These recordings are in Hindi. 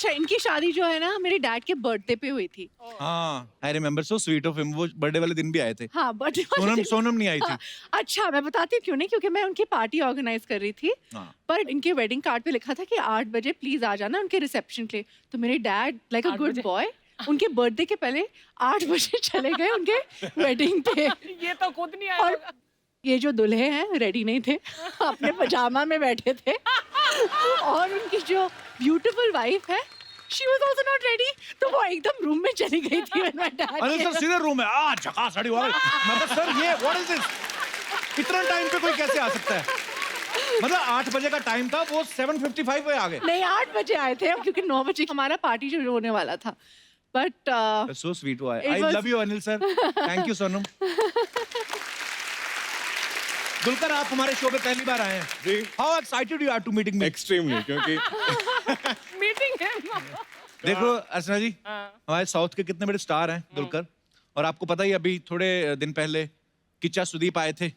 अच्छा, इनकी शादी जो है ना मेरे डैड के बर्थडे पे हुई थी। हाँ, I remember, so sweet of him. वो बर्थडे वाले दिन भी आए थे। हाँ, बर्थडे सोनम नहीं आई थी। अच्छा, मैं बताती हूँ क्यों नहीं, क्योंकि मैं उनकी पार्टी ऑर्गेनाइज कर रही थी। हाँ। पर इनके वेडिंग कार्ड पे लिखा था कि 8 बजे प्लीज आ जाना उनके रिसेप्शन के लिए। तो मेरे डैड लाइक अ 8 गुड बजे? बॉय उनके बर्थडे के पहले 8 बजे चले गए उनके वेडिंग पे। ये तो खुद नहीं आया और होगा। ये जो दूल्हे हैं रेडी नहीं थे, अपने पजामा में बैठे थे। और उनकी जो ब्यूटीफुल वाइफ है, she was also not ready, तो वो एकदम रूम में चली गई थी when my dad Anil sir came. सीधे रूम में झकास साड़ी वाला। मैं तो सर ये व्हाट इज दिस, इतना टाइम पे कोई कैसे आ सकता है? मतलब 8 बजे का टाइम था, वो 7:55 पे आ गए। नहीं, 8 बजे आए थे क्योंकि 9 बजे हमारा पार्टी शुरू होने वाला था। बट सो स्वीट हुआ है। It I was- love you Anil sir, thank you Sonam. Dulquer, आप हमारे शो पे पहली बार आए हैं। जी। How excited you are to meeting me? Extremely, क्योंकि मीटिंग है। देखो अर्चना जी, हाँ। हमारे साउथ के कितने बड़े स्टार हैं दुलकर, और आपको पता ही अभी थोड़े दिन पहले किच्चा सुदीप आए थे,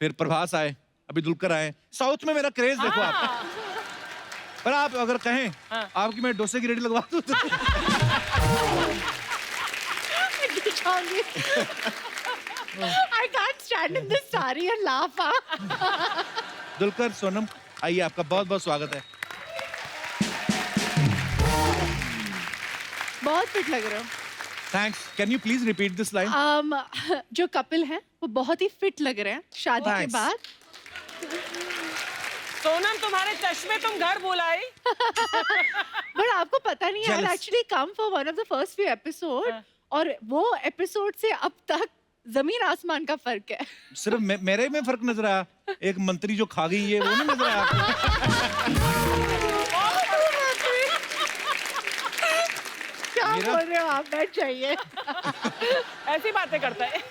फिर प्रभास आए, अभी दुलकर आए। साउथ में मेरा क्रेज देखो आप। पर आप अगर कहें आपकी मैं डोसे की रेडी लगवा दूं तो I can't stand in this sari and laugh. Dulquer, Sonam, आइए, आपका बहुत बहुत स्वागत है। बहुत फिट लग रहे हो। Thanks. Can you please repeat this line? जो कपल हैं वो बहुत ही फिट लग रहे हैं शादी के Thanks. बाद। सोनम, तुम्हारे चश्मे तुम घर बुलाई। बट आपको पता नहीं है, Jealous. I actually come for one of the first few episode, और वो एपिसोड से अब तक जमीन आसमान का फर्क है। सिर्फ मेरे में फर्क नजर आया? एक मंत्री जो खा गई है वो नहीं नजर आया आपको? क्या मेरा- बोल रहे हो आप? बैठ जाइए। ऐसी बातें करता है।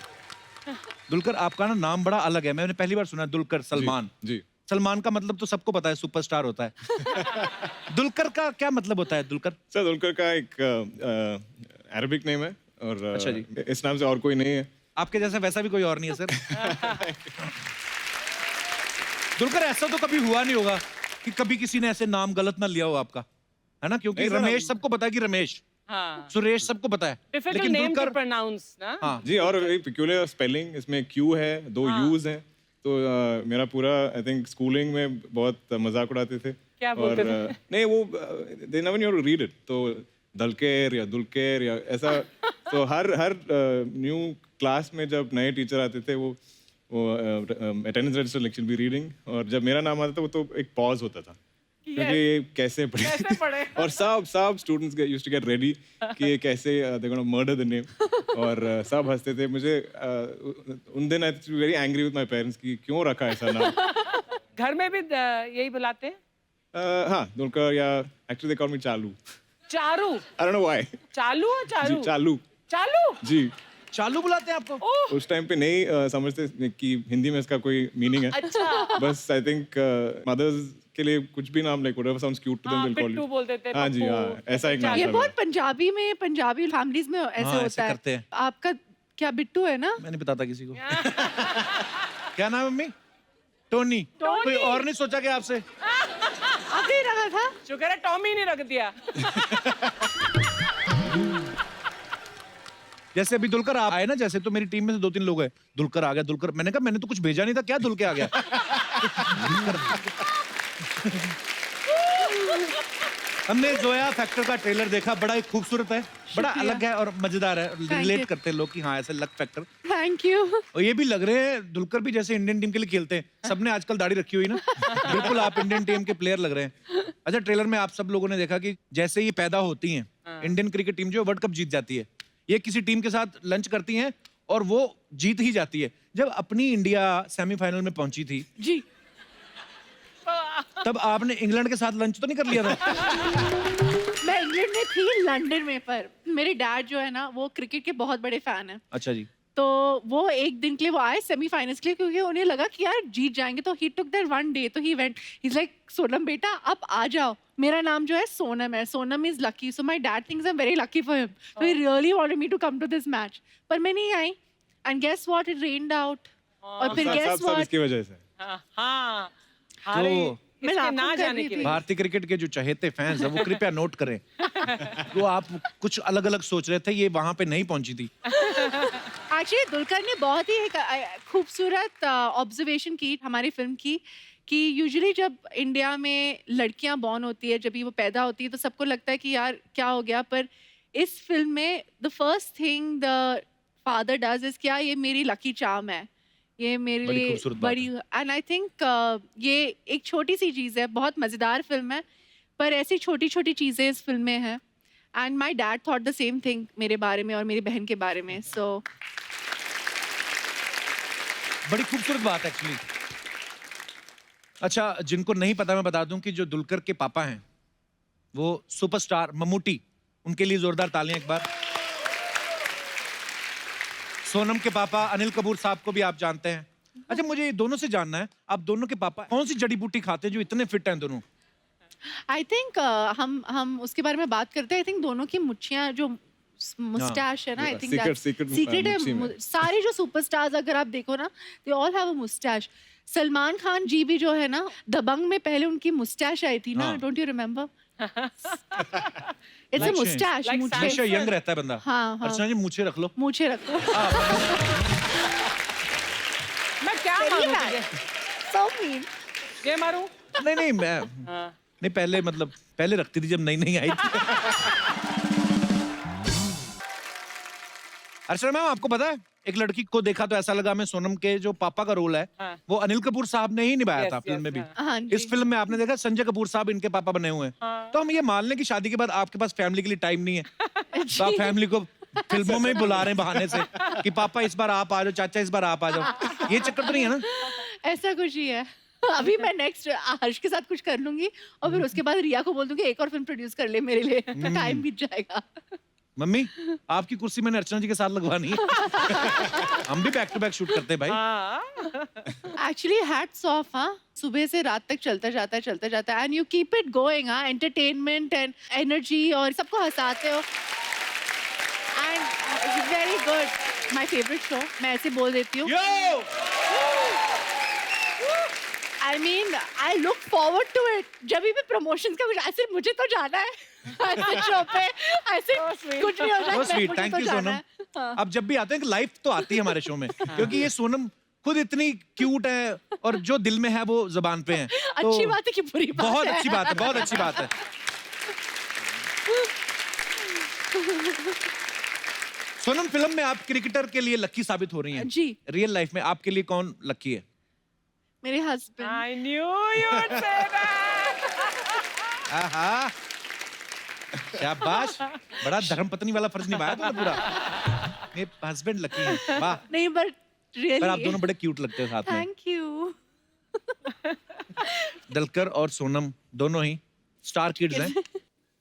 दुलकर, आपका ना नाम बड़ा अलग है, मैंने पहली बार सुना। दुलकर सलमान। जी, सलमान का मतलब तो सबको पता है, सुपरस्टार होता है। दुलकर का क्या मतलब होता है? दुलकर सर दुलकर का एक अरबिक नेम है, और अच्छा जी। इस नाम से और कोई नहीं है। आपके जैसा वैसा भी कोई और नहीं है सर। दुलकर, ऐसा तो कभी हुआ नहीं होगा कि कभी किसी ने ऐसे नाम गलत ना लिया हो आपका, है ना? क्योंकि नहीं सर, रमेश हम- सबको पता है कि रमेश, हाँ। सुरेश सबको पता है, डिफिकल्ट नेम टू प्रोनाउंस ना। हाँ। जी, और एक peculiar स्पेलिंग, इसमें क्यू है, 2 यूज हैं, तो मेरा पूरा आई थिंक स्कूलिंग में बहुत मजाक उड़ाते थे। क्या बोलते और, थे? नहीं, वो they never knew read it, तो दलकेर या दुलकेर या ऐसा। तो हर न्यू क्लास में जब नए टीचर आते थे, वो attendance register lecture be reading, और जब मेरा नाम आता था वो तो एक पॉज होता था, क्योंकि ये कैसे पढ़े। कैसे पढ़े? और सब students used to get ready कि ये कैसे they gonna murder the name, और सब हंसते थे। मुझे उन दिन I was very angry with my parents कि क्यों रखा ऐसा नाम। घर में भी यही बुलाते हैं? हाँ, दुलकर, या एक्चुअली दे कॉल मी चालू। चारू? आई डोंट नो व्हाई। चालू और चारू? जी, चालू। चालू? जी, चालू बुलाते हैं आपको? ओह, उस टाइम पे नहीं समझते कि हिंदी में इसका कोई मीनिंग है। अच्छा। बस आई थिंक मदर्स के लिए कुछ भी नाम, like whatever sounds cute to them, हाँ, विल कॉल पिट्टू यू। बोलते थे, हाँ जी, पप्पू, हाँ, ऐसा एक नाम ये था बहुत मेरा। पंजाबी में, पंजाबी फैमिलीज में ऐसे हाँ, ऐसे होता करते है। हैं। आपका क्या बिट्टू है ना? मैंने बताता किसी को। क्या नाम है मम्मी? टोनी। कोई और नहीं सोचा कि आपसे? आपने ही रखा था? शुक्र है टॉमी नहीं रख दिया। जैसे अभी दुलकर आप आए ना, जैसे तो मेरी टीम में से 2-3 लोग हैं, दुलकर आ गया, दुलकर। मैंने कहा मैंने तो कुछ भेजा नहीं था, क्या दुल के आ गया? हमने जोया फैक्टर का ट्रेलर देखा, बड़ा ही खूबसूरत है, बड़ा शुक्रिया। अलग है और मजेदार है। Thank relate you. करते हैं लोग कि हाँ ऐसे लक फैक्टर। Thank you. और ये भी लग रहे हैं दुलकर भी जैसे इंडियन टीम के लिए खेलते हैं। सबने आजकल दाढ़ी रखी हुई ना, बिल्कुल आप इंडियन टीम के प्लेयर लग रहे हैं। अच्छा, ट्रेलर में आप सब लोगों ने देखा कि जैसे ये पैदा होती हैं, इंडियन क्रिकेट टीम जो वर्ल्ड कप जीत जाती है, ये किसी टीम के साथ लंच करती हैं और वो जीत ही जाती है। जब अपनी इंडिया सेमीफाइनल में पहुंची थी, जी। तब आपने इंग्लैंड के साथ लंच तो नहीं कर लिया था? मैं इंग्लैंड में थी, लंदन में, पर मेरे डैड जो है ना वो क्रिकेट के बहुत बड़े फैन हैं। अच्छा जी। तो वो एक दिन के लिए वो आए सेमीफाइनल्स के लिए, क्योंकि उन्हें लगा कि यार जीत जाएंगे, तो ही टुक दैट वन डे, तो he went, he is like Sonam बेटा आप आ जाओ, मेरा नाम जो है सोनम है, Sonam is lucky, so my dad thinks I am very lucky for him, so he really wanted me to come to this match, पर मैं नहीं आई, and guess what, it rained out, और फिर सब गेस सब व्हाट, इसकी वजह से। हाँ, हाँ। तो अरे इसके लाखों ना कर जाने रही की थी। वजह भारतीय क्रिकेट के जो चहेते फैंस हैं वो कृपया नोट करें वो आप कुछ अलग अलग सोच रहे थे, ये वहां पे नहीं पहुंची थी। एक्चुअली दुलकर ने बहुत ही एक खूबसूरत ऑब्जर्वेशन की हमारी फिल्म की कि यूजुअली जब इंडिया में लड़कियां बॉर्न होती है, जब भी वो पैदा होती है तो सबको लगता है कि यार क्या हो गया, पर इस फिल्म में the first thing the father does is क्या, ये मेरी लकी चार्म है, ये मेरे बड़ी लिए खूबसूरत बात बड़ी, एंड आई थिंक ये एक छोटी सी चीज़ है, बहुत मज़ेदार फिल्म है, पर ऐसी छोटी छोटी चीज़ें इस फिल्म में हैं। And my dad thought the same thing मेरे बारे में और मेरी बहन के बारे में, सो बड़ी खूबसूरत बात एक्चुअली। अच्छा, जिनको नहीं पता मैं बता दूं कि जो दुलकर के पापा हैं वो सुपरस्टार मम्मूटी, उनके लिए जोरदार तालियां एक बार। सोनम के पापा अनिल कपूर साहब को भी आप जानते हैं। अच्छा, मुझे ये दोनों से जानना है, आप दोनों के पापा कौन सी जड़ी बूटी खाते हैं जो इतने फिट हैं दोनों? आई थिंक हम उसके बारे में बात करते हैं। आई थिंक दोनों की मुच्छियाँ जो मुस्टैच है ना, आई थिंक secret सीक्रेट मुच्छी है। में। सारे जो सुपरस्टार्स अगर आप देखो ना, they all have a moustache. Salman Khan ji भी जो है ना, दबंग में पहले उनकी मुस्टैच आई थी ना, हाँ। Don't you remember? It's a Like moustache, like मुझे हमेशा यंग रहता है बंदा। हाँ, हाँ। अर्चना जी मुझे रख लो। मुझे रखो। मैं क्या मारूं तुझे? So mean. ये मारूं? नहीं नहीं मैं हाँ। नहीं, पहले मतलब पहले रखती थी जब नई नई आई थी। अर्चना मैम, आपको पता है एक लड़की को देखा तो ऐसा लगा मैं सोनम के जो पापा का रोल है हाँ। वो अनिल कपूर साहब ने ही निभाया Yes, था फिल्म yes, में भी। हाँ। हाँ जी। इस फिल्म में आपने देखा संजय कपूर साहब इनके पापा बने हुए हैं। हाँ। तो हम ये मान लें कि शादी के बाद आपके पास फैमिली के लिए टाइम नहीं है, तो आप फैमिली को फिल्मों में ही बुला रहे हैं बहाने से कि पापा इस बार आप आ जाओ, चाचा इस बार आप आ जाओ। ये चक्कर तो नहीं है ना? ऐसा कुछ ही है। अभी मैं नेक्स्ट हर्ष के साथ कुछ कर लूंगी और फिर उसके बाद रिया को बोल दूंगी एक और फिल्म प्रोड्यूस कर ले मेरे लिए, तो टाइम बीत जाएगा। मम्मी, आपकी कुर्सी मैंने अर्चना जी के साथ लगवानी है। हम भी बैक टू बैक शूट करते हैं भाई। हाँ। एक्चुअली हैट्स ऑफ, हाँ, सुबह से रात तक चलता जाता है and you keep it going, हाँ, एंटरटेनमेंट एंड एनर्जी और सबको हंसाते हो and very good. My favourite show, मैं ऐसे बोल देती हूँ। I mean I look forward to it. जब भी प्रमोशंस का कुछ ऐसे मुझे तो जाना है ऐसे शो पे, ऐसे कुछ नहीं हो जाए, So sweet, मुझे thank तो you जाना सोनम। है। हाँ। अब जब भी आते हैं कि लाइफ तो आती है हमारे शो में, क्योंकि ये सोनम खुद इतनी क्यूट है और जो दिल में है वो जबान पे है। तो अच्छी बात है कि बुरी बात बहुत है? अच्छी बात है, बहुत अच्छी बात है। सोनम, फिल्म में आप क्रिकेटर के लिए लकी साबित हो रही हैं। जी। रियल लाइफ में आपके लिए कौन लकी है? मेरे husband. I knew you would say that. आहा, शाबाश, बड़ा धर्मपत्नी वाला फर्ज निभाया तुमने पूरा। मेरे हस्बैंड लकी हैं, वाह। नहीं बट पर आप रियली दोनों बड़े क्यूट लगते हो साथ में। Thank you. दलकर और सोनम दोनों ही स्टार किड्स हैं।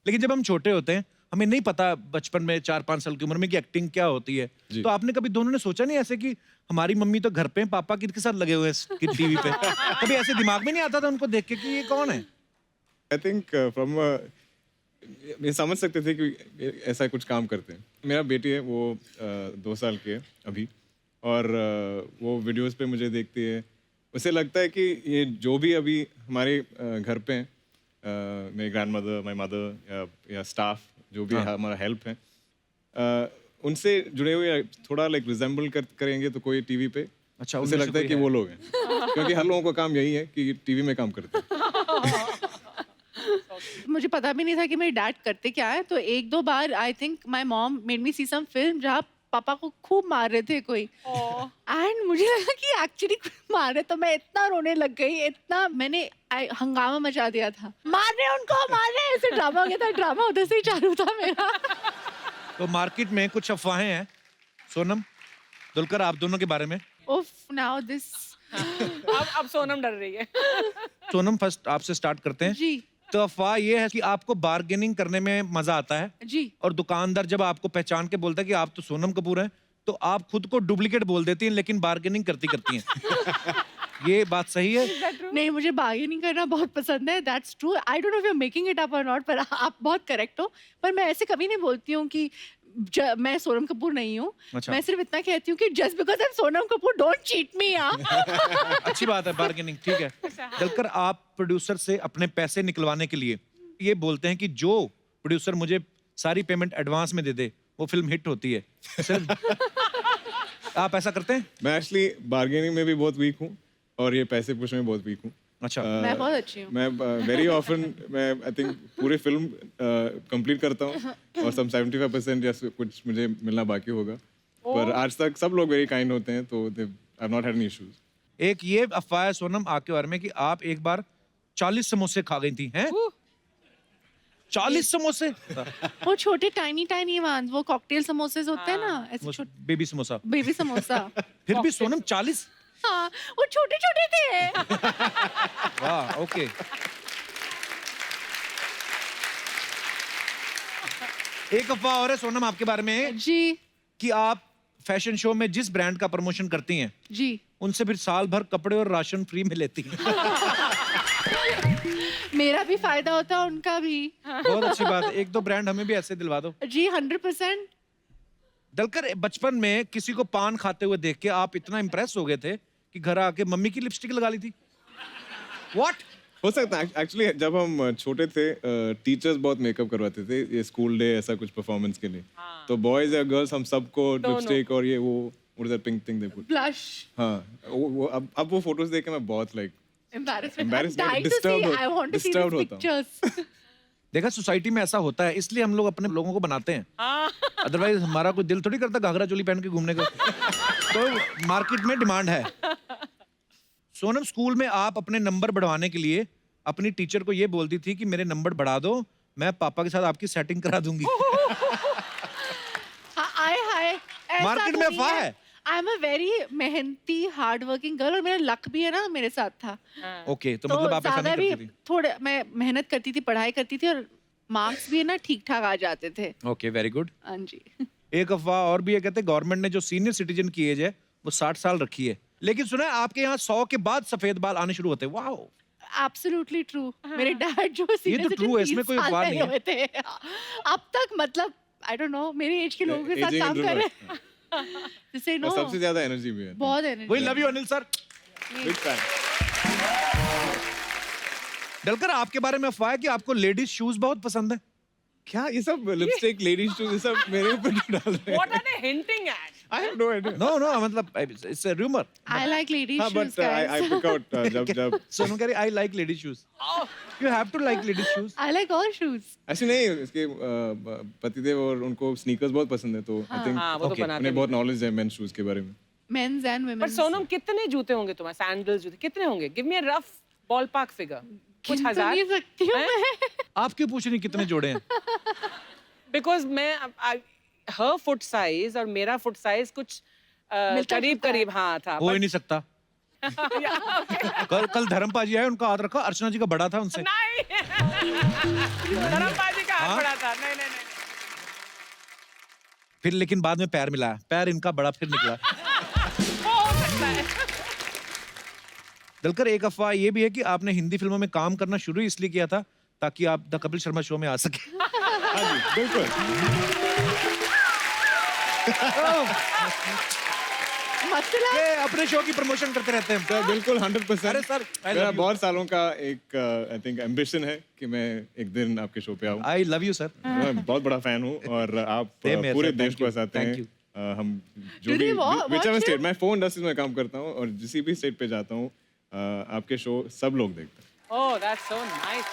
लेकिन जब हम छोटे होते हैं हमें नहीं पता बचपन में 4-5 साल की उम्र में कि एक्टिंग क्या होती है। जी। तो आपने कभी दोनों ने सोचा नहीं ऐसे कि हमारी मम्मी तो घर पे हैं, पापा किसके साथ लगे हुए हैं टीवी पे? कभी ऐसे दिमाग में नहीं आता था उनको देख के कि ये कौन है? आई थिंक फ्रॉम ये समझ सकते थे कि ऐसा कुछ काम करते हैं। मेरा बेटी है वो 2 साल की है अभी, और वो वीडियोस पे मुझे देखती है। उसे लगता है कि ये जो भी अभी हमारे घर पे हैं, मेरी ग्रैंड मदर, माई मदर या स्टाफ जो भी हमारा हेल्प है, उनसे जुड़े हुए थोड़ा लाइक रिजेंबल करेंगे तो कोई टीवी पे, अच्छा, उसे उनमें से लगता है कोई कि है। वो लोग हैं, क्योंकि हर लोगों का काम यही है कि टीवी में काम करते हैं। मुझे पता भी नहीं था कि मेरे डैड करते क्या है, तो 1-2 बार I think my mom made me see some film जहाँ पापा को खूब मार रहे थे कोई, एंड मुझे लगा कि एक्चुअली मार रहे, तो मैं इतना रोने लग गई, इतना मैंने हंगामा मचा दिया था, मार रहे उनको, मार रहे, ऐसे ड्रामा हो गया था। ड्रामा उधर से ही चालू था मेरा। तो मार्केट में कुछ अफवाहें हैं सोनम, दुलकर, आप दोनों के बारे में। उफ, नाउ दिस। अब सोनम डर रही है। सोनम, फर्स्ट आपसे स्टार्ट करते हैं। जी तो अफवाह ये है कि आपको बार्गेनिंग करने में मजा आता है, जी। और दुकानदार जब आपको पहचान के बोलता है कि आप तो सोनम कपूर हैं, तो आप खुद को डुप्लीकेट बोल देती हैं लेकिन बार्गेनिंग करती हैं। ये बात सही है? नहीं, मुझे बार्गेनिंग करना बहुत पसंद है, that's true. I don't know if you are making it up और नॉट, पर आप बहुत करेक्ट हो। पर मैं ऐसे कभी नहीं बोलती हूँ कि मैं सोनम कपूर नहीं हूँ। अच्छा। मैं सिर्फ इतना कहती हूँ कि just because I am Sonam Kapoor don't cheat मी यार। अच्छी बात है, बार्गेनिंग ठीक है। दलकर, आप प्रोड्यूसर से अपने पैसे निकलवाने के लिए ये बोलते हैं कि जो प्रोड्यूसर मुझे सारी पेमेंट एडवांस में दे दे वो फिल्म हिट होती है, सिर्फ आप ऐसा करते हैं? मैं एक्चुअली बार्गेनिंग में भी बहुत वीक हूँ और ये पैसे पूछने में बहुत वीक हूँ। अच्छा। मैं बहुत अच्छी हूँ। मैं वेरी ऑफन मैं आई थिंक पूरे फिल्म कंप्लीट करता हूँ और सब 75% या कुछ मुझे मिलना बाकी होगा, पर आज तक सब लोग वेरी काइंड होते हैं, तो I have not had any issues. एक ये अफवाह है सोनम आपके बारे में कि आप एक बार 40 समोसे खा गई थी, हैं? 40 समोसे? वो छोटे टाइनी टाइनी वंस, वो कॉकटेल समोसे होते हैं ना, ऐसे छोटे बेबी समोसा। बेबी समोसा। फिर भी सोनम 40? हाँ, वो छोटे छोटे थे। वाह, ओके। एक अफवाह और है सोनम आपके बारे में जी कि आप फैशन शो में जिस ब्रांड का प्रमोशन करती हैं जी। उनसे फिर साल भर कपड़े और राशन फ्री में लेती हैं। मेरा भी फायदा होता है, उनका भी। बहुत अच्छी बात है। एक दो ब्रांड हमें भी ऐसे दिलवा दो। जी 100%। दलकर, बचपन में किसी को पान खाते हुए देख के आप इतना इम्प्रेस हो गए थे कि घर आके मम्मी की लिपस्टिक लगा ली थी? What? हो सकता है एक्चुअली जब हम छोटे थे टीचर्स बहुत मेकअप करवाते थे, ये स्कूल डे ऐसा कुछ परफॉर्मेंस के लिए, तो बॉयज या गर्ल्स हम सबको लिपस्टिक और ये वो pink thing they put. Blush. हाँ, वो अब वो फोटोज देख के मैं बहुत like Embarrassment. Embarrassed, I'm dying to disturbed see. हो- I want to see disturbed these होता हूँ। pictures. देखा, सोसाइटी में ऐसा होता है, इसलिए हम लोग अपने लोगों को बनाते हैं। अदरवाइज हमारा कोई दिल थोड़ी करता घाघरा चोली पहन के घूमने का। तो मार्केट में डिमांड है। सोनम, स्कूल में आप अपने नंबर बढ़वाने के लिए अपनी टीचर को ये बोलती थी कि मेरे नंबर बढ़ा दो, मैं पापा के साथ आपकी सेटिंग करा दूंगी। हाय मार्केट में अफवाह है। आई एम अ वेरी मेहनती हार्ड वर्किंग गर्ल, और मेरा लक भी है ना मेरे साथ था। ओके, तो मतलब आप ऐसा ज्यादा नहीं भी करती थी। थोड़े मैं मेहनत करती थी, पढ़ाई करती थी, और मार्क्स भी है ना ठीक ठाक आ जाते थे। Okay, very good. हाँ जी। एक अफवाह और भी है, कहते हैं गवर्नमेंट ने जो सीनियर सिटीजन की एज है वो 60 साल रखी है, लेकिन सुना है आपके यहाँ 100 के बाद सफेद बाल आने शुरू होते हैं। वाह, एब्सोल्युटली ट्रू। मेरे डैड जो ये तो true है, इसमें कोई अफवाह नहीं है। हुए थे अब तक, मतलब आई डोंट नो, मेरी एज के लोगों के साथ Aging काम in कर रहे reverse। हैं। जिसे नो और सबसे ज्यादा एनर्जी भी है। बहुत एनर्जी। वही, love you Anil sir. Big fan. Dulquer, आपके बारे में अफवाह है कि आपको लेडीज शूज बहुत पसंद है। क्या ये सब लिपस्टिक, लेडीज शूज, ये सब मेरे ऊपर क्यों डाल रहे हैं? What are they hinting at? I have no idea. No no, मतलब it's a rumor। I like ladies हाँ, shoes but I pick out जब सोनम कह रही I like ladies shoes. You have to like ladies shoes. I like all shoes. ऐसे नहीं, इसके पतिदेव और उनको स्नीकर्स बहुत पसंद है, तो आई थिंक हाँ, वो तो बनाते उन्हें बहुत नॉलेज है मेन शूज के बारे में। Men's and women's. पर सोनम, कितने जूते होंगे तुम्हारे, सैंडल्स जूते कितने होंगे? Give me a rough ballpark figure. कुछ हजार? नहीं सकती हूँ मैं। आप क्यों पूछ रही कितने जोड़े हैं? बिकॉज मैं हर फुट साइज और मेरा फुट साइज कुछ करीब करीब हाँ था। हो ही नहीं सकता। कल धर्मपा जी आए, उनका हाथ रखा, अर्चना जी का बड़ा था उनसे। नहीं, धर्मपाल जी का हाथ हाँ? बड़ा था। नहीं नहीं नहीं। फिर लेकिन बाद में पैर मिला, पैर इनका बड़ा फिर निकला। हो सकता है। दलकर, एक अफवाह ये भी है कि आपने हिंदी फिल्मों में काम करना शुरू इसलिए किया था ताकि आप द कपिल शर्मा शो में आ सके। हाँ जी, बिल्कुल। मतलब ये अपने शो की प्रमोशन करते रहते हैं। सर बिल्कुल 100%। अरे सर, I मेरा love you। बहुत सालों का एक आई थिंक एम्बिशन है कि मैं एक दिन आपके शो पे आऊँ। I love you sir. मैं बहुत बड़ा फैन हूँ और आप Same here, पूरे sir. देश Thank को you. हंसाते Thank हैं। you. हम जो Do भी they watch whichever you? State, मैं फोन इंडस्ट्री में काम करता हूँ और जिस भी स्टेट पे जाता हूँ आपके शो सब लोग देखते हैं। Oh, that's so nice.